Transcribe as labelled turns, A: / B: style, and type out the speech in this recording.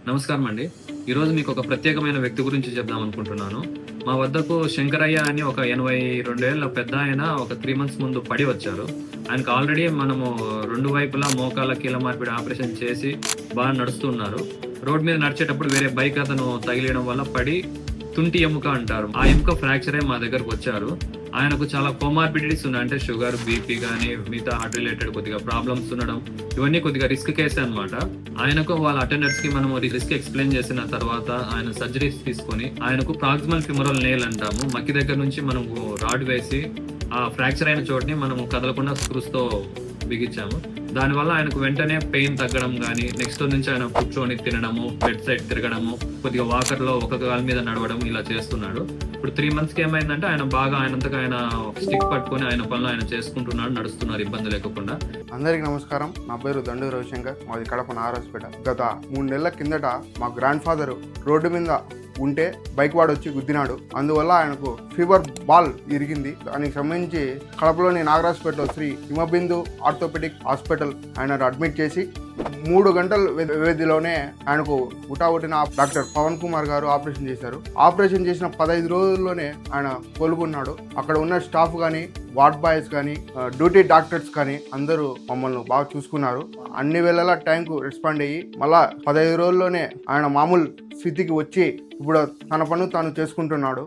A: నమస్కారం అండి. ఈరోజు మీకు ఒక ప్రత్యేకమైన వ్యక్తి గురించి చెప్దాం అనుకుంటున్నాను. మా వద్దకు శంకరయ్య అని ఒక 82 ఏళ్ల పెద్దాయన ఒక 3 మంత్స్ ముందు పడి వచ్చారు. ఆయనకు ఆల్రెడీ మనము 2 వైపులా మోకాళ్ళ కీళ్ళ మార్పిడి ఆపరేషన్ చేసి బాగా నడుస్తున్నారు. రోడ్ మీద నడిచేటప్పుడు వేరే బైక్ అతను తగిలేయడం వల్ల పడి తుంటి ఎముక అంటారు. ఆ ఎముక ఫ్రాక్చర్ అయ్యి మా దగ్గరకొచ్చారు. ఆయనకు చాలా కోమార్బిడిటీస్ ఉన్నాయి. అంటే షుగర్, బీపీ గాని, మిగతా హార్ట్ రిలేటెడ్ కొద్దిగా ప్రాబ్లమ్స్ ఉండడం. ఇవన్నీ కొద్దిగా రిస్క్ కేసే అన్నమాట. ఆయనకు వాళ్ళ అటెండర్స్‌కి మనము రిస్క్ ఎక్స్‌ప్లెయిన్ చేసిన తర్వాత ఆయన సర్జరీస్ తీసుకొని ఆయనకు ప్రాక్సిమల్ ఫిమరల్ నెయిల్ అంటాము. మక్కి దగ్గర నుంచి మనము రాడ్ వేసి ఆ ఫ్రాక్చర్ అయిన చోటుని మనము కదలకుండా స్క్రూస్‌తో బిగించాము. దానివల్ల ఆయనకు వెంటనే పెయిన్ తగ్గడం గానీ, నెక్స్ట్ నుంచి ఆయన కూర్చొని తినడము, బెడ్ సైడ్ తిరగడము, కొద్దిగా వాకర్‌లో ఒక కాలు మీద నడవడం ఇలా చేస్తున్నాడు. ఇప్పుడు 3 మంత్స్‌కి ఏమైందంటే ఆయన బాగా ఆయనంతట ఆయన స్టిక్ పట్టుకొని ఆయన పనులు ఆయన చేసుకుంటున్నాడు, నడుస్తున్నారు ఇబ్బంది లేకుండా.
B: అందరికీ నమస్కారం. నా పేరు దండు రవిశంకర్. మాది కడప నారాజపేట. గత 3 నెలల కిందట మా గ్రాండ్ ఫాదర్ రోడ్డు మీద ఉంటే బైక్ వాడు వచ్చి గుద్దినాడు. అందువల్ల ఆయనకు ఫీవర్ బాల్ ఇరిగింది. దానికి సంబంధించి కడపలోని నాగరాజపేటలో శ్రీ హిమబిందు ఆర్థోపెడిక్ హాస్పిటల్ ఆయన అడ్మిట్ చేసి 3 గంటల వ్యవధిలోనే ఆయనకు ఉటావుటిన డాక్టర్ పవన్ కుమార్ గారు ఆపరేషన్ చేశారు. ఆపరేషన్ చేసిన 15 రోజుల్లోనే ఆయన కోలుకున్నాడు. అక్కడ ఉన్న స్టాఫ్ కానీ, వార్డ్ బాయ్స్ కానీ, డ్యూటీ డాక్టర్స్ కానీ అందరూ మమ్మల్ని బాగా చూసుకున్నారు. అన్ని వేళలా టైంకు రెస్పాండ్ అయ్యి మళ్ళా 15 రోజుల్లోనే ఆయన మామూలు స్థితికి వచ్చి ఇప్పుడు తన పనులు తాను చేసుకుంటున్నాడు.